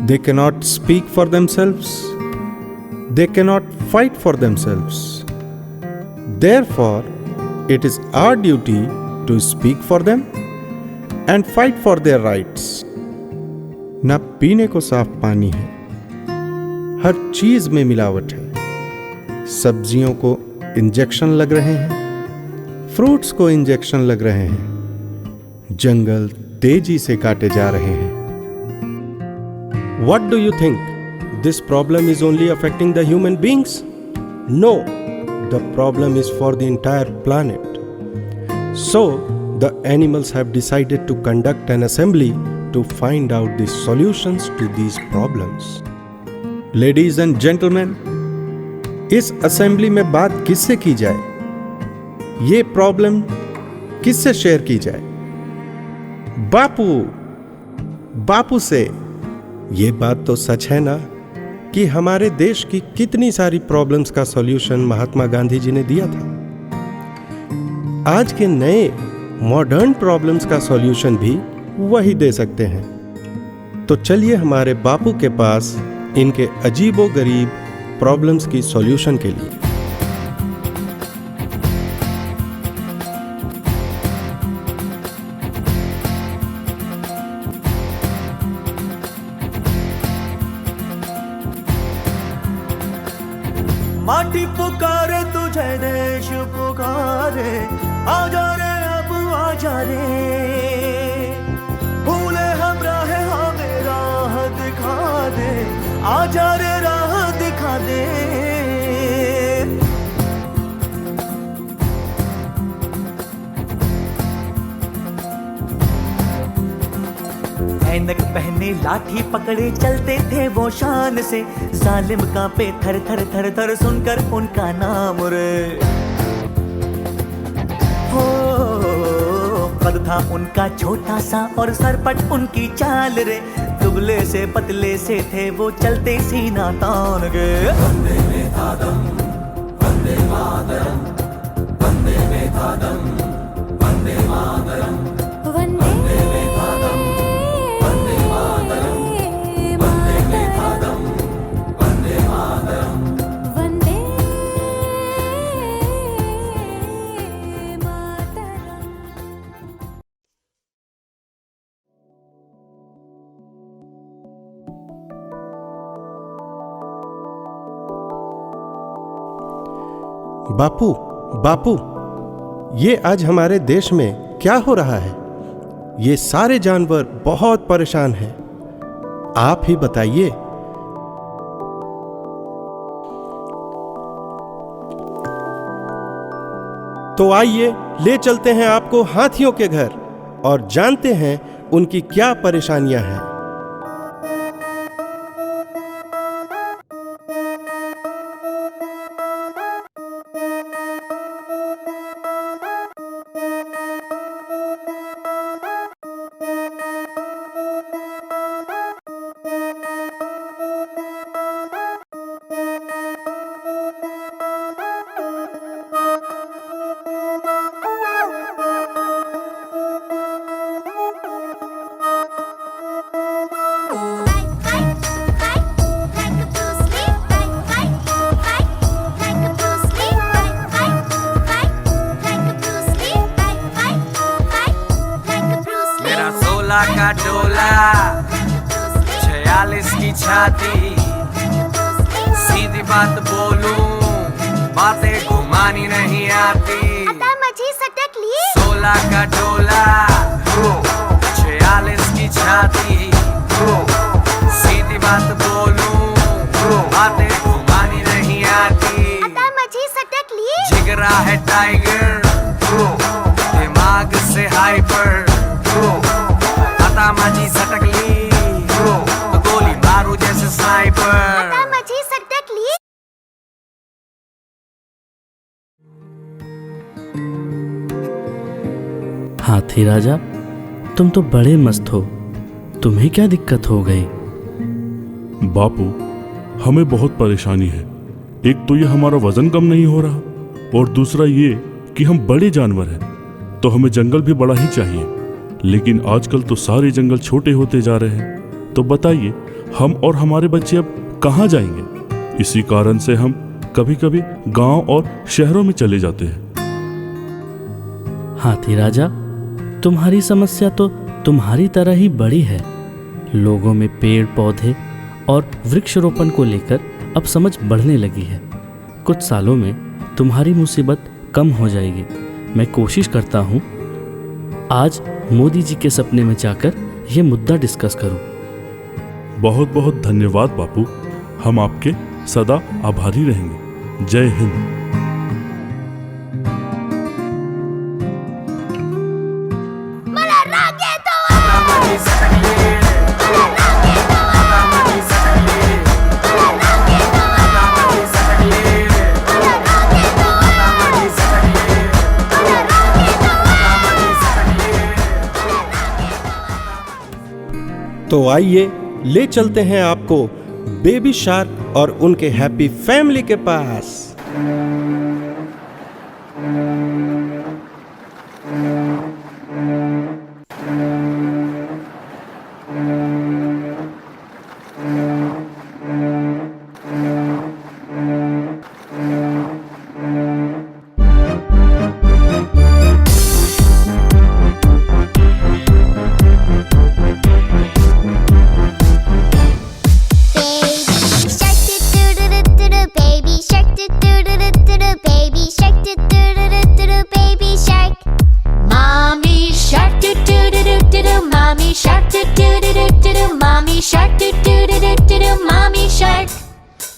They cannot speak for themselves. They cannot fight for themselves. Therefore, it is our duty to speak for them and fight for their rights. ना पीने को साफ पानी है, हर चीज में मिलावट है। सब्जियों को इंजेक्शन लग रहे हैं, फ्रूट्स को इंजेक्शन लग रहे हैं, जंगल तेजी से काटे जा रहे हैं। What do you think? This problem is only affecting the human beings? No, the problem is for the entire planet. So, the animals have decided to conduct an assembly to find out the solutions to these problems. Ladies and gentlemen, इस assembly में बात किससे की जाए? ये problem किससे share की जाए? बापू से। ये बात तो सच है ना कि हमारे देश की कितनी सारी प्रॉब्लम्स का सॉल्यूशन महात्मा गांधी जी ने दिया था। आज के नए मॉडर्न प्रॉब्लम्स का सॉल्यूशन भी वही दे सकते हैं। तो चलिए हमारे बापू के पास इनके अजीबोगरीब प्रॉब्लम्स की सॉल्यूशन के लिए। माटी पुकारे तुझे, देश पुकारे, आजा रे अब आजा रे। भूले हम राह, हमें राह दिखा दे, आजा रे राह दिखा दे। ऐनक पहने लाठी पकड़े चलते थे वो शान से, जालिम कांपे थर थर थर थर सुनकर उनका नाम रे। हो कद था उनका छोटा सा और सरपट उनकी चाल रे, दुबले से पतले से थे वो चलते सीना तान के। वंदे में था दम, वंदे मातरम, वंदे में था दम, वंदे मातरम, वंदे में था दम, वंदे मातरम, वंदे में था दम, वंदे मातरम, वंदे मातरम। बापू, ये आज हमारे देश में क्या हो रहा है? ये सारे जानवर बहुत परेशान हैं। आप ही बताइए। तो आइए ले चलते हैं आपको हाथियों के घर और जानते हैं उनकी क्या परेशानियां हैं। का डोला 46 की छाती, सीधी बात बोलूं बातें घुमानी नहीं आती। 16 का डोला 46 की छाती, सीधी बात बोलूं बातें घुमानी नहीं आती। जिगरा है टाइगर, दिमाग से हाइपर, माझी सटकली तो गोली मारू जैसे स्नाइपर। हाथी राजा, तुम तो बड़े मस्त हो, तुम्हें क्या दिक्कत हो गई? बापू, हमें बहुत परेशानी है। एक तो ये हमारा वजन कम नहीं हो रहा, और दूसरा ये कि हम बड़े जानवर हैं, तो हमें जंगल भी बड़ा ही चाहिए। लेकिन आजकल तो सारे जंगल छोटे होते जा रहे हैं। तो बताइए, हम और हमारे बच्चे अब कहाँ जाएंगे? इसी कारण से हम कभी कभी गांव और शहरों में चले जाते हैं। हाथी राजा, तुम्हारी समस्या तो तुम्हारी तरह ही बड़ी है। लोगों में पेड़ पौधे और वृक्षारोपण को लेकर अब समझ बढ़ने लगी है। कुछ सालों में तुम्हारी मुसीबत कम हो जाएगी। मैं कोशिश करता हूँ आज मोदी जी के सपने में जाकर यह मुद्दा डिस्कस करूँ। बहुत बहुत धन्यवाद बापू, हम आपके सदा आभारी रहेंगे। जय हिंद। तो आइए ले चलते हैं आपको बेबी शार्क और उनके हैप्पी फैमिली के पास।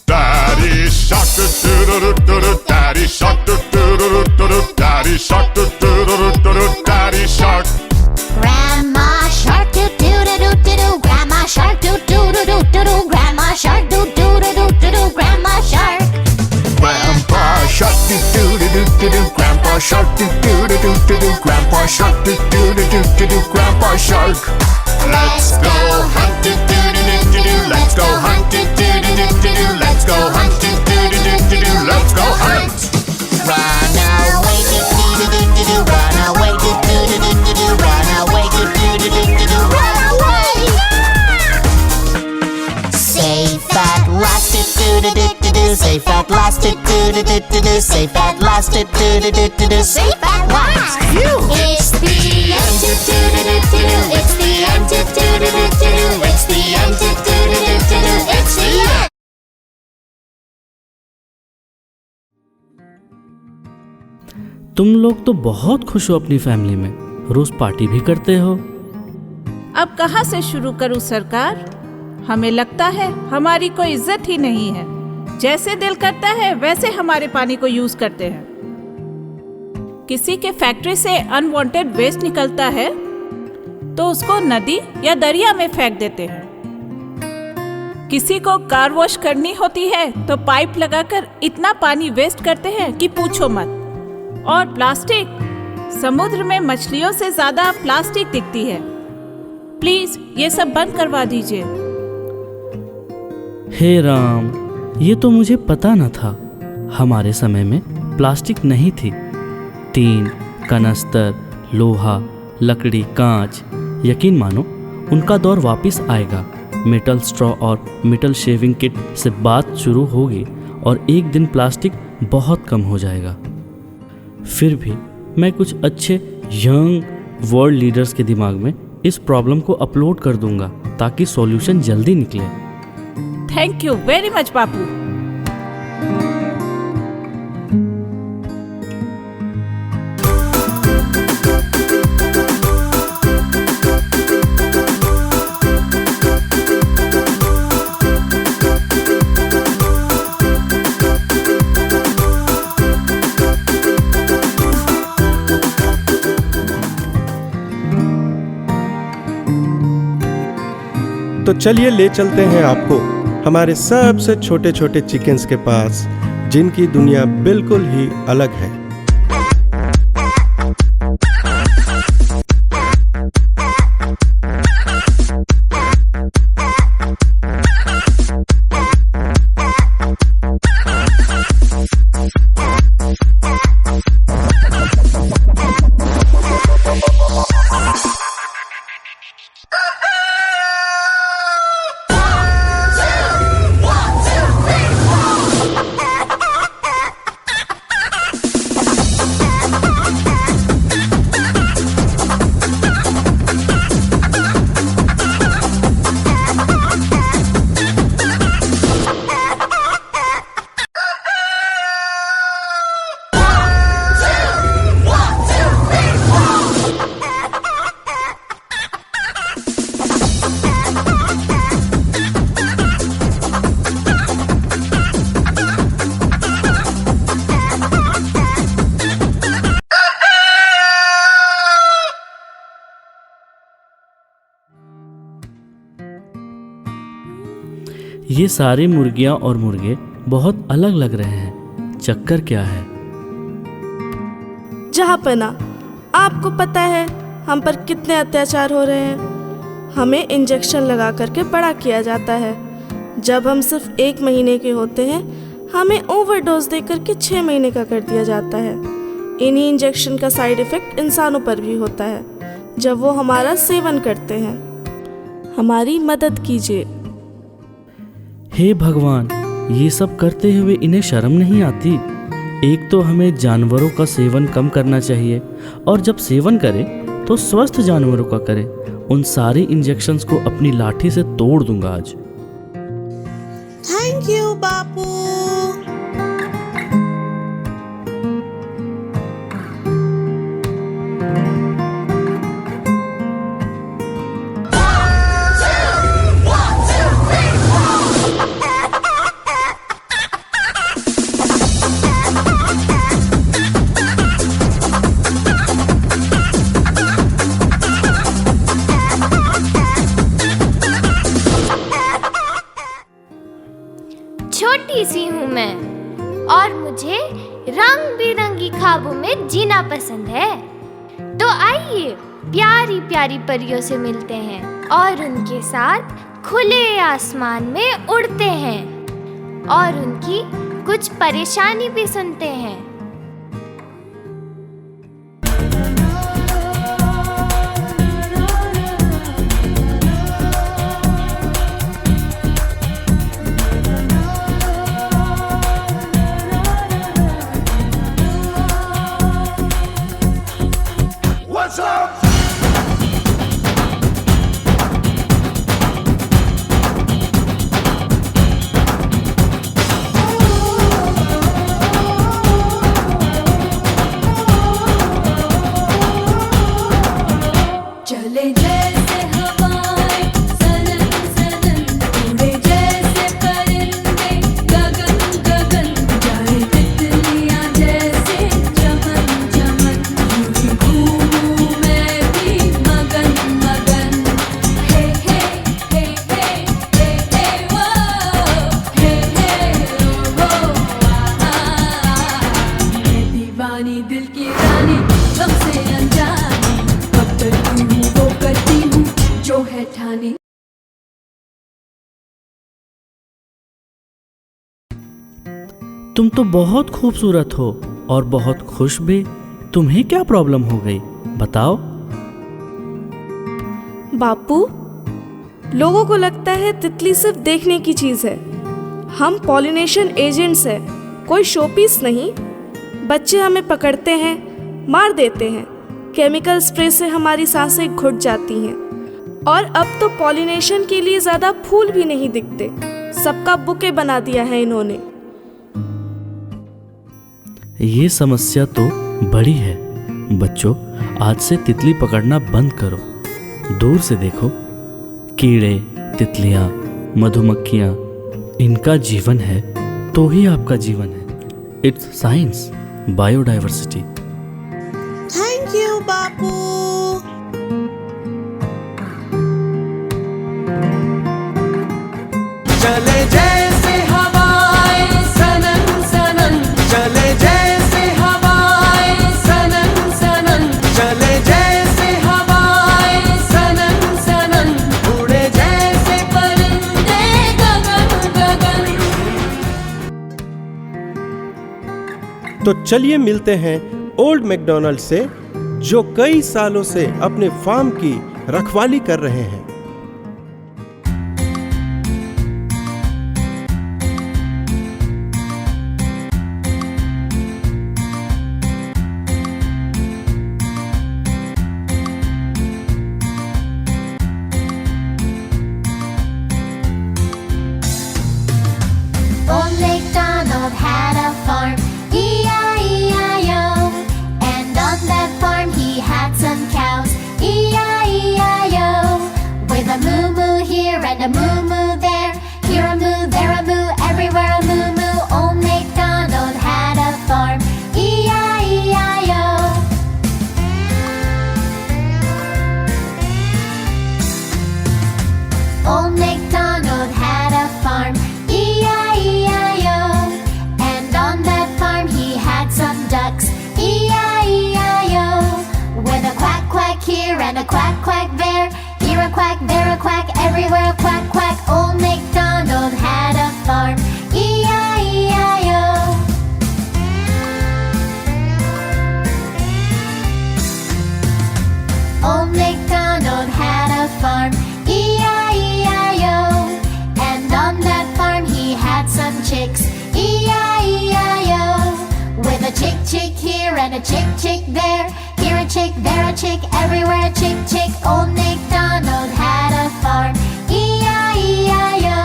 Daddy shark, Daddy shark, Daddy shark. Grandma shark, Grandma shark, Grandma shark, Grandma shark. Grandpa shark, Grandpa shark, Grandpa shark, Grandpa shark. Let's go hunt, let's go hunt, let's go hunt, let's go hunt. Run away, run away, run away, run away. Safe at last, safe at last, safe at last, safe at last. It's the end, it's the end, it's the end, it's the end. तुम लोग तो बहुत खुश हो अपनी family में, रोज party भी करते हो। अब कहाँ से शुरू करूं सरकार? हमें लगता है हमारी कोई इज्जत ही नहीं है। जैसे दिल करता है वैसे हमारे पानी को यूज करते हैं। किसी के फैक्ट्री से अनवांटेड वेस्ट निकलता है तो उसको नदी या दरिया में फेंक देते हैं। किसी को कार वॉश करनी होती है तो पाइप लगाकर इतना पानी वेस्ट करते हैं कि पूछो मत। और प्लास्टिक, समुद्र में मछलियों से ज्यादा प्लास्टिक दिखती है। प्लीज ये सब बंद करवा दीजिए। हे राम, ये तो मुझे पता न था। हमारे समय में प्लास्टिक नहीं थी। टीन, कनस्तर, लोहा, लकड़ी, कांच, यकीन मानो उनका दौर वापस आएगा। मेटल स्ट्रॉ और मेटल शेविंग किट से बात शुरू होगी और एक दिन प्लास्टिक बहुत कम हो जाएगा। फिर भी मैं कुछ अच्छे यंग वर्ल्ड लीडर्स के दिमाग में इस प्रॉब्लम को अपलोड कर दूंगा ताकि सॉल्यूशन जल्दी निकले। थैंक यू वेरी मच बापू। तो चलिए ले चलते हैं आपको हमारे सबसे छोटे छोटे चिकन्स के पास, जिनकी दुनिया बिल्कुल ही अलग है। ये सारी मुर्गियां और मुर्गे बहुत अलग लग रहे हैं। चक्कर क्या है? जहाँपना, आपको पता है हम पर कितने अत्याचार हो रहे हैं। हमें इंजेक्शन लगा करके बड़ा किया जाता है। जब हम सिर्फ 1 महीने के होते हैं हमें ओवरडोज देकर के 6 महीने का कर दिया जाता है। इन्हीं इंजेक्शन का साइड इफ़ेक्ट इंसानों पर भी होता है जब वो हमारा सेवन करते हैं। हमारी मदद कीजिए। हे भगवान, ये सब करते हुए इन्हें शर्म नहीं आती? एक तो हमें जानवरों का सेवन कम करना चाहिए और जब सेवन करें तो स्वस्थ जानवरों का करें। उन सारी इंजेक्शन्स को अपनी लाठी से तोड़ दूंगा आज। थैंक यू बापू। छोटी सी हूँ मैं और मुझे रंग बिरंगी ख्वाबों में जीना पसंद है। तो आइए प्यारी प्यारी परियों से मिलते हैं और उनके साथ खुले आसमान में उड़ते हैं और उनकी कुछ परेशानी भी सुनते हैं। तुम तो बहुत खूबसूरत हो और बहुत खुश भी। तुम्हें क्या प्रॉब्लम हो गई, बताओ। बापू, लोगों को लगता है तितली सिर्फ देखने की चीज़ है। हम पॉलिनेशन एजेंट्स हैं, कोई शोपीस नहीं। बच्चे हमें पकड़ते हैं, मार देते हैं। केमिकल स्प्रे से हमारी सांसें घुट जाती हैं और अब तो पॉलिनेशन के लिए ज़्यादा फूल भी नहीं दिखते। सबका बुके बना दिया है इन्होंने। ये समस्या तो बड़ी है। बच्चों, आज से तितली पकड़ना बंद करो। दूर से देखो, कीड़े, तितलियाँ, मधुमक्खियाँ, इनका जीवन है तो ही आपका जीवन है। It's science, biodiversity. Thank you Bapu. चले जैसे हवाएं सनन सनन, चले जैसे हवाएं सनन सनन, चले जैसे हवाएं सनन सनन, उड़े जैसे परिंदे गगन गगन। तो चलिए मिलते हैं ओल्ड मैकडॉनल्ड से, जो कई सालों से अपने फार्म की रखवाली कर रहे हैं। Old MacDonald had a farm, E-I-E-I-O. And on that farm he had some cows, E-I-E-I-O. here and a quack quack there. Here a quack, there a quack, everywhere a quack quack. Old MacDonald had a farm. E-I-E-I-O. Old MacDonald had a farm. E-I-E-I-O. And on that farm he had some chicks. E-I-E-I-O. With a chick chick here and a chick chick there. Here a chick, there a chick, everywhere a chick chick. Old MacDonald had a farm. E-I-E-I-O.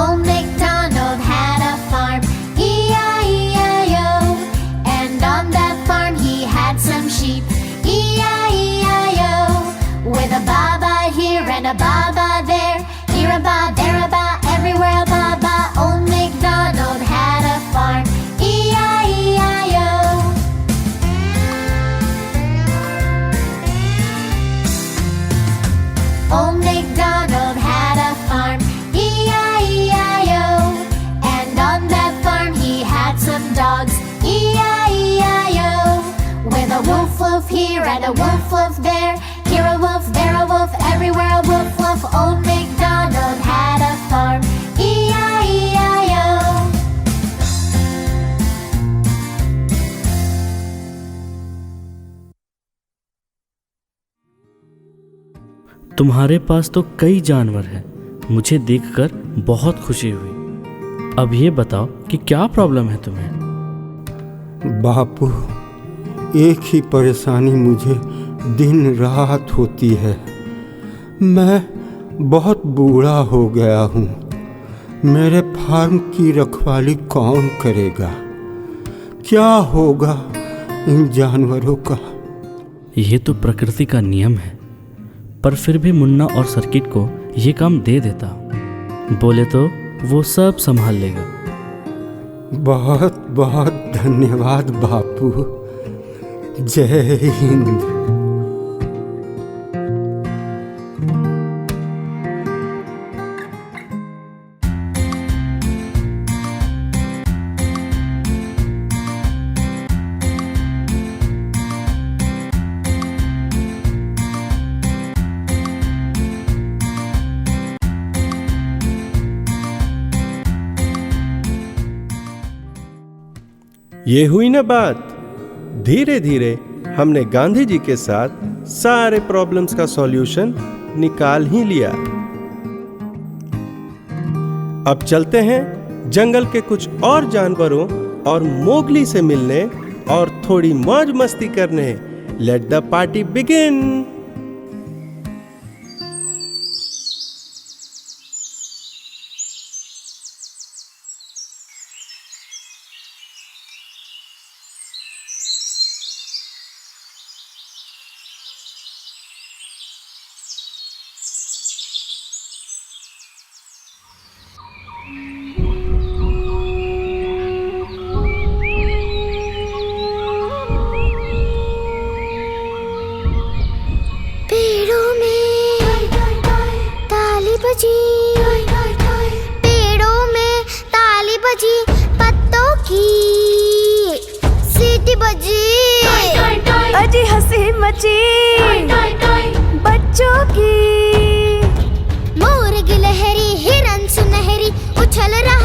Old MacDonald had a farm. E-I-E-I-O. And on that farm he had some sheep. E-I-E-I-O. With a baba here and a baba there. Here a ba, there a ba, everywhere a baba. Old MacDonald had a farm. E-I-E-I-O. Old MacDonald had a farm. E-I-E-I-O. And on that farm he had some dogs. E-I-E-I-O. With a woof woof here and a woof woof there. Here a wolf, there a wolf, everywhere a woof woof. Old MacDonald had a farm. E-I-E-I-O. तुम्हारे पास तो कई जानवर हैं। मुझे देखकर बहुत खुशी हुई। अब ये बताओ कि क्या प्रॉब्लम है तुम्हें? बापू, एक ही परेशानी मुझे दिन रात होती है। मैं बहुत बूढ़ा हो गया हूँ। मेरे फार्म की रखवाली कौन करेगा? क्या होगा इन जानवरों का? ये तो प्रकृति का नियम है, पर फिर भी मुन्ना और सर्किट को ये काम दे देता। बोले तो वो सब संभाल लेगा। बहुत बहुत धन्यवाद बापू। जय हिंद। ये हुई ना बात। धीरे धीरे हमने गांधी जी के साथ सारे प्रॉब्लम्स का सॉल्यूशन निकाल ही लिया। अब चलते हैं जंगल के कुछ और जानवरों और मोगली से मिलने और थोड़ी मौज मस्ती करने। Let the party begin. पेड़ों में ताली बजी, पत्तों की सीटी बजी, अजी हंसी मची बच्चों की। मोर गिलहरी हिरन सुनहरी उछल रहा